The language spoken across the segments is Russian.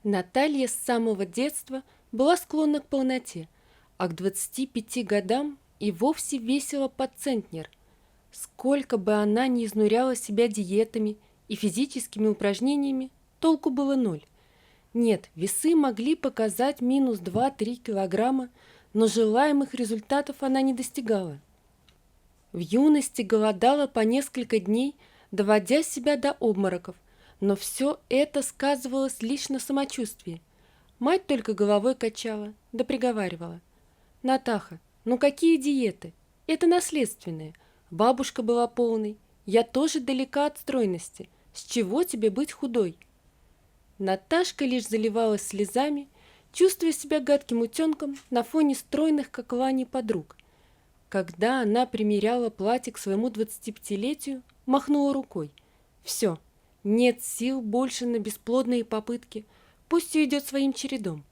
Наталья с самого детства была склонна к полноте, а к 25 годам и вовсе весила под центнер. Сколько бы она ни изнуряла себя диетами и физическими упражнениями, толку было ноль. Нет, весы могли показать минус 2-3 килограмма, но желаемых результатов она не достигала. В юности голодала по несколько дней, доводя себя до обмороков, но все это сказывалось лишь на самочувствии. Мать только головой качала, да приговаривала: «Натаха, ну какие диеты? Это наследственное. Бабушка была полной, я тоже далека от стройности. С чего тебе быть худой?» Наташка лишь заливалась слезами, чувствуя себя гадким утенком на фоне стройных, как лани, подруг. Когда она примеряла платье к своему 25-летию, махнула рукой. «Все, нет сил больше на бесплодные попытки, пусть ее идет своим чередом.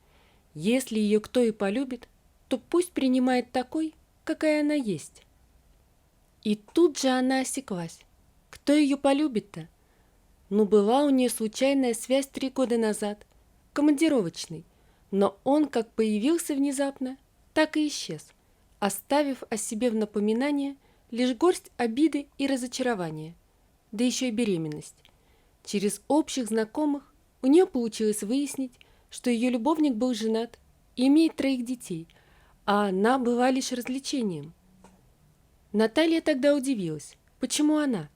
Если ее кто и полюбит, то пусть принимает такой, какая она есть». И тут же она осеклась. Кто ее полюбит-то? Ну, была у нее случайная связь 3 года назад, командировочный, но он как появился внезапно, так и исчез, оставив о себе в напоминание лишь горсть обиды и разочарования, да еще и беременность. Через общих знакомых у нее получилось выяснить, что ее любовник был женат и имеет 3 детей, а она была лишь развлечением. Наталья тогда удивилась, почему она?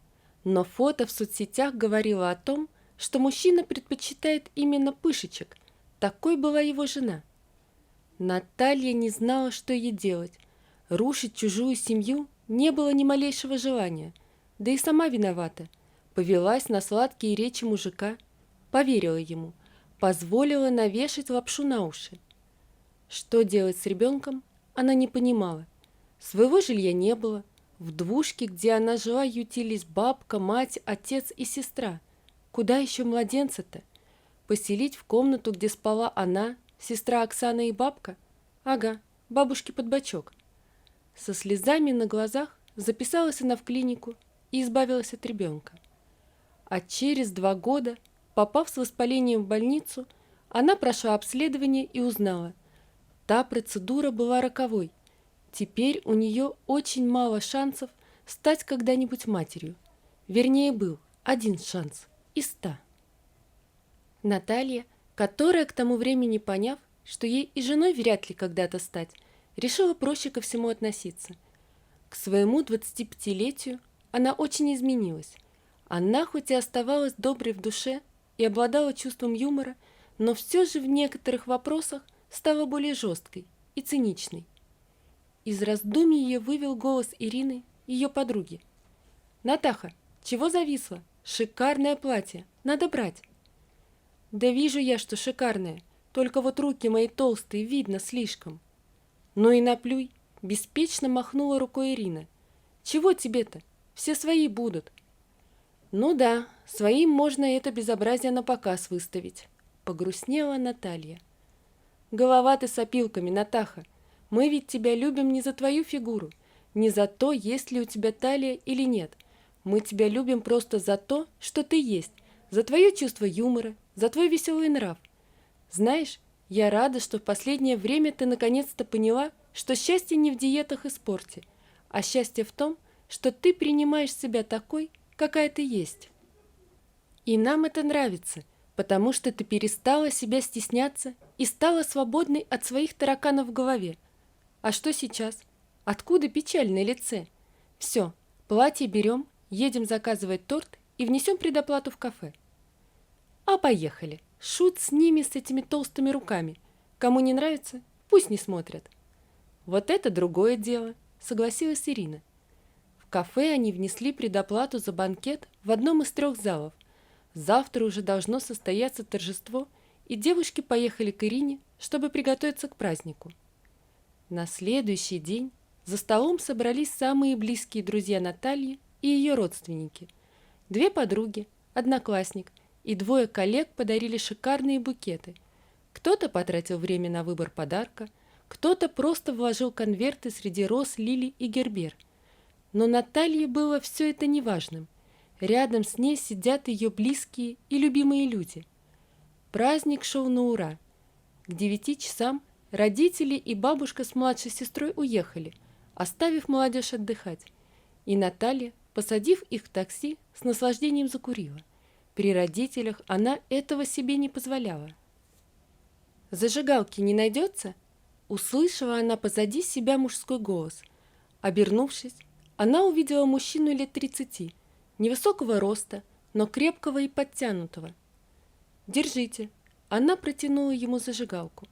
Но фото в соцсетях говорило о том, что мужчина предпочитает именно пышечек. Такой была его жена. Наталья не знала, что ей делать. Рушить чужую семью не было ни малейшего желания. Да и сама виновата. Повелась на сладкие речи мужика, поверила ему, позволила навешать лапшу на уши. Что делать с ребенком, она не понимала. Своего жилья не было. В двушке, где она жила, ютились бабка, мать, отец и сестра. Куда еще младенца-то? Поселить в комнату, где спала она, сестра Оксана и бабка? Ага, бабушке под бочок. Со слезами на глазах записалась она в клинику и избавилась от ребенка. А через 2 года, попав с воспалением в больницу, она прошла обследование и узнала: та процедура была роковой. Теперь у нее очень мало шансов стать когда-нибудь матерью. Вернее, был 1 шанс из 100. Наталья, которая к тому времени, поняв, что ей и женой вряд ли когда-то стать, решила проще ко всему относиться. К своему 25-летию она очень изменилась. Она хоть и оставалась доброй в душе и обладала чувством юмора, но все же в некоторых вопросах стала более жесткой и циничной. Из раздумий ее вывел голос Ирины, ее подруги. «Натаха, чего зависла? Шикарное платье, надо брать». «Да вижу я, что шикарное, только вот руки мои толстые, видно слишком». «Ну и наплюй», – беспечно махнула рукой Ирина. «Чего тебе-то? Все свои будут». «Ну да, своим можно это безобразие на показ выставить», – погрустнела Наталья. «Голова ты с опилками, Натаха. Мы ведь тебя любим не за твою фигуру, не за то, есть ли у тебя талия или нет. Мы тебя любим просто за то, что ты есть, за твое чувство юмора, за твой веселый нрав. Знаешь, я рада, что в последнее время ты наконец-то поняла, что счастье не в диетах и спорте, а счастье в том, что ты принимаешь себя такой, какая ты есть. И нам это нравится, потому что ты перестала себя стесняться и стала свободной от своих тараканов в голове. А что сейчас? Откуда печаль на лице? Все, платье берем, едем заказывать торт и внесем предоплату в кафе. А поехали. Шут с ними, с этими толстыми руками. Кому не нравится, пусть не смотрят. Вот это другое дело, согласилась Ирина. В кафе они внесли предоплату за банкет в одном из 3 залов. Завтра уже должно состояться торжество, и девушки поехали к Ирине, чтобы приготовиться к празднику. На следующий день за столом собрались самые близкие друзья Натальи и ее родственники. 2 подруги, одноклассник и 2 коллег подарили шикарные букеты. Кто-то потратил время на выбор подарка, кто-то просто вложил конверты среди роз, лилий и гербер. Но Наталье было все это неважным. Рядом с ней сидят ее близкие и любимые люди. Праздник шел на ура. К 9 часам родители и бабушка с младшей сестрой уехали, оставив молодежь отдыхать. И Наталья, посадив их в такси, с наслаждением закурила. При родителях она этого себе не позволяла. «Зажигалки не найдется?» Услышала она позади себя мужской голос. Обернувшись, она увидела мужчину лет 30, невысокого роста, но крепкого и подтянутого. «Держите». Она протянула ему зажигалку.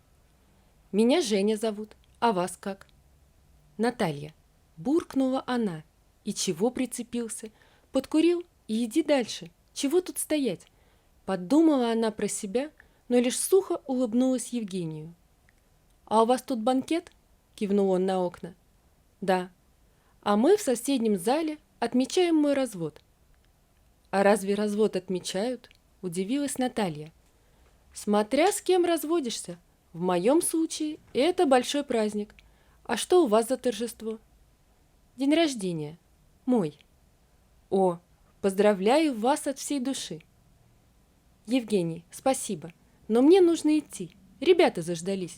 «Меня Женя зовут, а вас как?» «Наталья», — буркнула она. «И чего прицепился? Подкурил и иди дальше. Чего тут стоять?» Подумала она про себя, но лишь сухо улыбнулась Евгению. «А у вас тут банкет?» — кивнул он на окна. «Да. А мы в соседнем зале отмечаем мой развод». «А разве развод отмечают?» — удивилась Наталья. «Смотря с кем разводишься. В моем случае это большой праздник. А что у вас за торжество?» «День рождения. Мой». «О, поздравляю вас от всей души». «Евгений, спасибо, но мне нужно идти. Ребята заждались».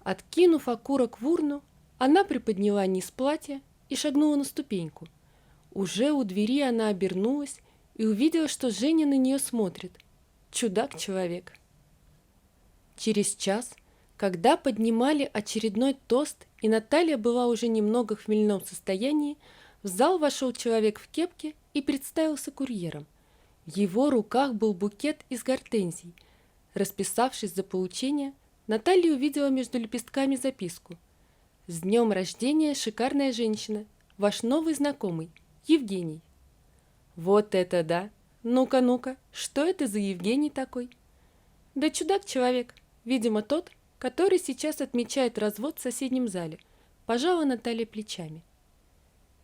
Откинув окурок в урну, она приподняла низ платья и шагнула на ступеньку. Уже у двери она обернулась и увидела, что Женя на нее смотрит. Чудак-человек. Через час, когда поднимали очередной тост, и Наталья была уже немного в хмельном состоянии, в зал вошел человек в кепке и представился курьером. В его руках был букет из гортензий. Расписавшись за получение, Наталья увидела между лепестками записку: «С днем рождения, шикарная женщина, ваш новый знакомый, Евгений». «Вот это да! Ну-ка, ну-ка, что это за Евгений такой?» «Да чудак-человек, видимо, тот, который сейчас отмечает развод в соседнем зале», пожала Наталья плечами.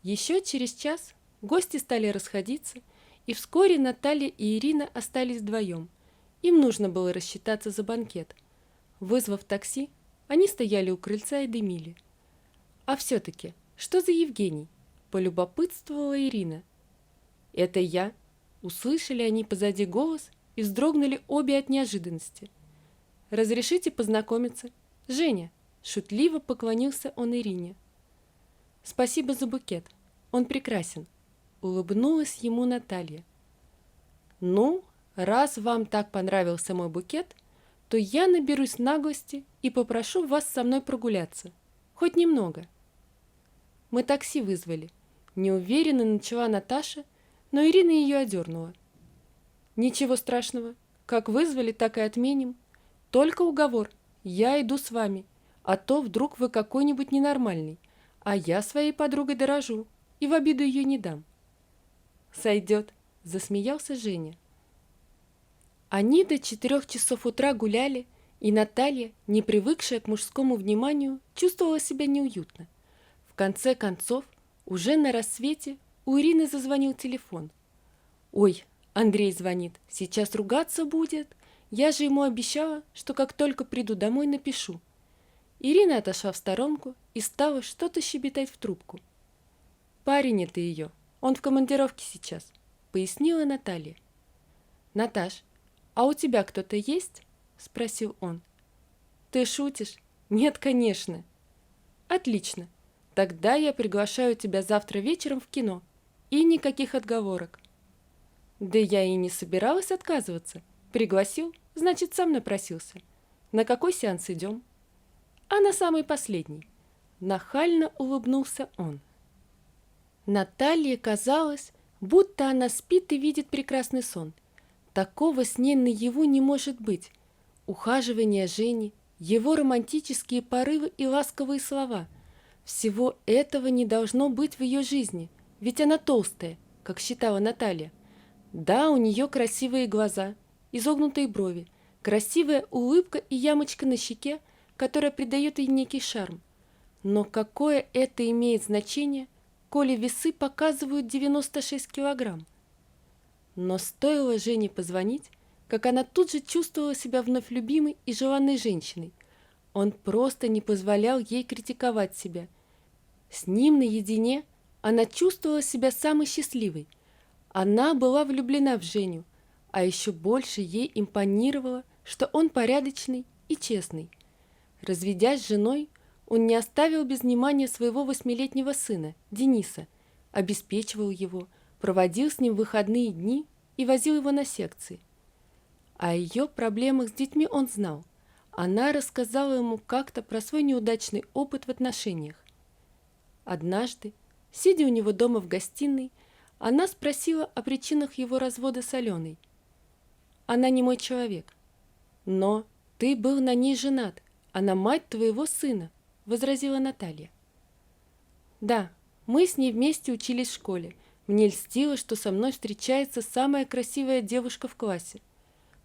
Еще через час гости стали расходиться, и вскоре Наталья и Ирина остались вдвоем. Им нужно было рассчитаться за банкет. Вызвав такси, они стояли у крыльца и дымили. «А все-таки, что за Евгений?» – полюбопытствовала Ирина. «Это я», – услышали они позади голос и вздрогнули обе от неожиданности. «Разрешите познакомиться? Женя», – шутливо поклонился он Ирине. «Спасибо за букет, он прекрасен», – улыбнулась ему Наталья. «Ну, раз вам так понравился мой букет, то я наберусь наглости и попрошу вас со мной прогуляться. Хоть немного». «Мы такси вызвали», – неуверенно начала Наташа, но Ирина ее одернула. «Ничего страшного. Как вызвали, так и отменим. Только уговор. Я иду с вами, а то вдруг вы какой-нибудь ненормальный, а я своей подругой дорожу и в обиду ее не дам». «Сойдет», – засмеялся Женя. Они до 4 часов утра гуляли, и Наталья, не привыкшая к мужскому вниманию, чувствовала себя неуютно. В конце концов, уже на рассвете у Ирины зазвонил телефон. «Ой, Андрей звонит, сейчас ругаться будет. Я же ему обещала, что как только приду домой, напишу». Ирина отошла в сторонку и стала что-то щебетать в трубку. «Парень это ее, он в командировке сейчас», — пояснила Наталья. «Наташ, а у тебя кто-то есть?» – спросил он. «Ты шутишь?» «Нет, конечно». «Отлично. Тогда я приглашаю тебя завтра вечером в кино. И никаких отговорок». «Да я и не собиралась отказываться. Пригласил, значит, сам напросился. На какой сеанс идем?» «А на самый последний». Нахально улыбнулся он. Наталье казалось, будто она спит и видит прекрасный сон. Такого с ней наяву не может быть. Ухаживание Жени, его романтические порывы и ласковые слова – всего этого не должно быть в ее жизни, ведь она толстая, как считала Наталья. Да, у нее красивые глаза, изогнутые брови, красивая улыбка и ямочка на щеке, которая придает ей некий шарм. Но какое это имеет значение, коли весы показывают 96 килограмм? Но стоило Жене позвонить, как она тут же чувствовала себя вновь любимой и желанной женщиной. Он просто не позволял ей критиковать себя. С ним наедине она чувствовала себя самой счастливой. Она была влюблена в Женю, а еще больше ей импонировало, что он порядочный и честный. Разведясь с женой, он не оставил без внимания своего 8-летнего сына, Дениса, обеспечивал его, проводил с ним выходные дни и возил его на секции. О ее проблемах с детьми он знал. Она рассказала ему как-то про свой неудачный опыт в отношениях. Однажды, сидя у него дома в гостиной, она спросила о причинах его развода с Аленой. «Она не мой человек». «Но ты был на ней женат, она мать твоего сына», — возразила Наталья. «Да, мы с ней вместе учились в школе. Мне льстило, что со мной встречается самая красивая девушка в классе.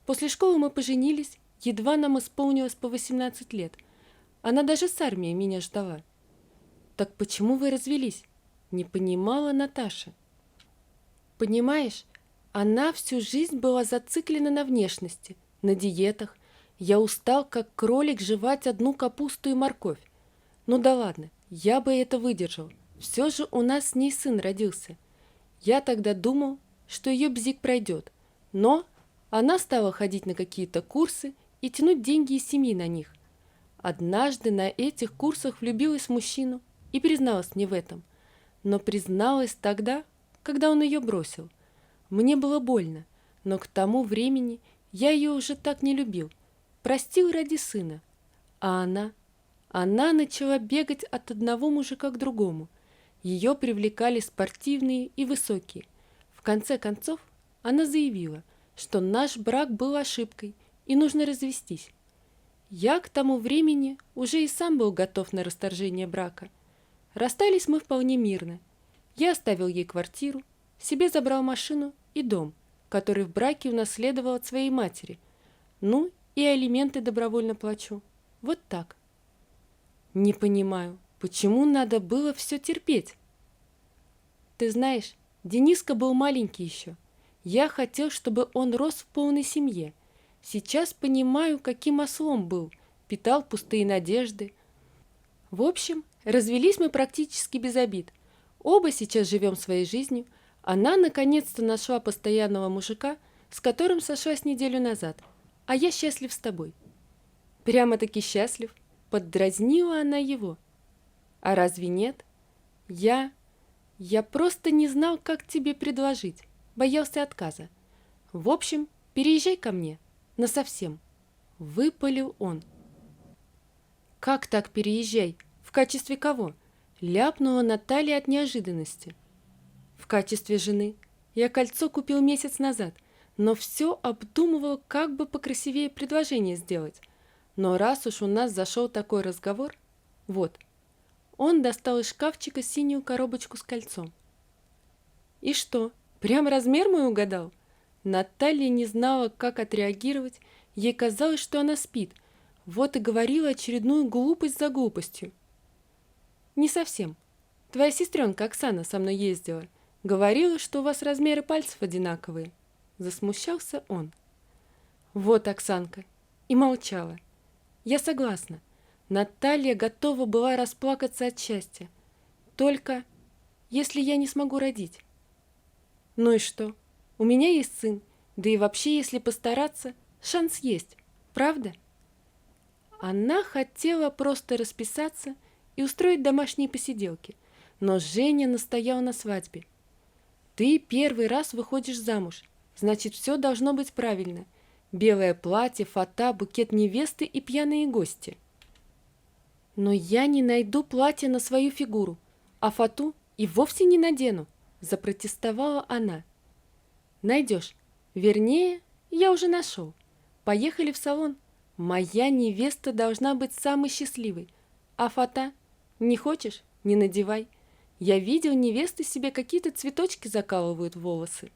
После школы мы поженились, едва нам исполнилось по 18 лет. Она даже с армией меня ждала». «Так почему вы развелись?» — не понимала Наташа. «Понимаешь, она всю жизнь была зациклена на внешности, на диетах. Я устал, как кролик, жевать одну капусту и морковь. Ну да ладно, я бы это выдержал. Все же у нас с ней сын родился. Я тогда думал, что ее бзик пройдет. Но она стала ходить на какие-то курсы и тянуть деньги из семьи на них. Однажды на этих курсах влюбилась в мужчину и призналась мне в этом. Но призналась тогда, когда он ее бросил. Мне было больно, но к тому времени я ее уже так не любил. Простил ради сына. А она начала бегать от одного мужика к другому. Ее привлекали спортивные и высокие. В конце концов, она заявила, что наш брак был ошибкой и нужно развестись. Я к тому времени уже и сам был готов на расторжение брака. Расстались мы вполне мирно. Я оставил ей квартиру, себе забрал машину и дом, который в браке унаследовал от своей матери. Ну и алименты добровольно плачу. Вот так. Не понимаю, почему надо было все терпеть? Ты знаешь, Дениска был маленький еще. Я хотел, чтобы он рос в полной семье. Сейчас понимаю, каким ослом был, питал пустые надежды. В общем, развелись мы практически без обид. Оба сейчас живем своей жизнью. Она наконец-то нашла постоянного мужика, с которым сошлась неделю назад. А я счастлив с тобой. Прямо-таки счастлив. Поддразнила она его. А разве нет? Я просто не знал, как тебе предложить. Боялся отказа. В общем, переезжай ко мне. Насовсем. Выпалил он. Как так переезжай? В качестве кого? Ляпнула Наталья от неожиданности. В качестве жены. Я кольцо купил месяц назад, но все обдумывал, как бы покрасивее предложение сделать. Но раз уж у нас зашел такой разговор, вот. Он достал из шкафчика синюю коробочку с кольцом. И что, прям размер мой угадал? Наталья не знала, как отреагировать, ей казалось, что она спит, вот и говорила очередную глупость за глупостью. Не совсем. Твоя сестренка Оксана со мной ездила. Говорила, что у вас размеры пальцев одинаковые. Засмущался он. Вот Оксанка. И молчала. Я согласна. Наталья готова была расплакаться от счастья. Только если я не смогу родить. Ну и что? У меня есть сын. Да и вообще, если постараться, шанс есть. Правда? Она хотела просто расписаться и устроить домашние посиделки. Но Женя настоял на свадьбе. Ты первый раз выходишь замуж. Значит, все должно быть правильно. Белое платье, фата, букет невесты и пьяные гости. Но я не найду платье на свою фигуру, а фату и вовсе не надену, запротестовала она. Найдешь. Вернее, я уже нашел. Поехали в салон. Моя невеста должна быть самой счастливой. А фата? Не хочешь? Не надевай. Я видел, невесты себе какие-то цветочки закалывают в волосы.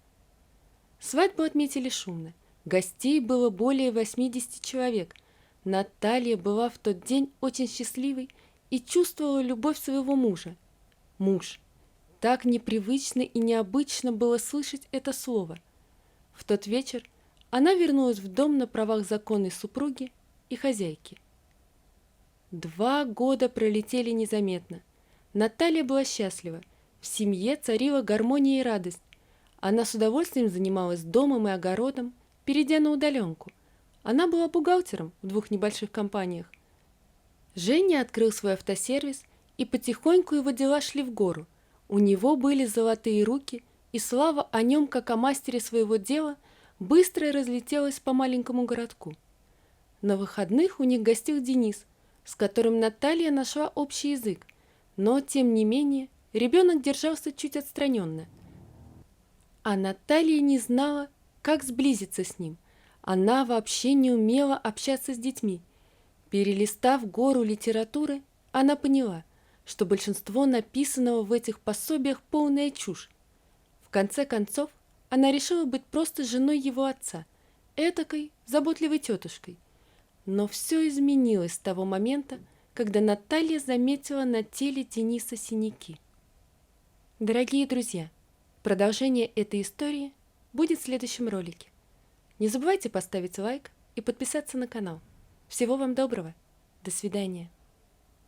Свадьбу отметили шумно. Гостей было более 80 человек. Наталья была в тот день очень счастливой и чувствовала любовь своего мужа. Муж. Так непривычно и необычно было слышать это слово. В тот вечер она вернулась в дом на правах законной супруги и хозяйки. 2 года пролетели незаметно. Наталья была счастлива. В семье царила гармония и радость. Она с удовольствием занималась домом и огородом, перейдя на удаленку. Она была бухгалтером в 2 небольших компаниях. Женя открыл свой автосервис, и потихоньку его дела шли в гору. У него были золотые руки, и слава о нем, как о мастере своего дела, быстро разлетелась по маленькому городку. На выходных у них гостил Денис, с которым Наталья нашла общий язык, но, тем не менее, ребенок держался чуть отстраненно. А Наталья не знала, как сблизиться с ним. Она вообще не умела общаться с детьми. Перелистав гору литературы, она поняла, что большинство написанного в этих пособиях полная чушь. В конце концов, она решила быть просто женой его отца, этакой заботливой тетушкой. Но все изменилось с того момента, когда Наталья заметила на теле Дениса синяки. Дорогие друзья, продолжение этой истории будет в следующем ролике. Не забывайте поставить лайк и подписаться на канал. Всего вам доброго. До свидания.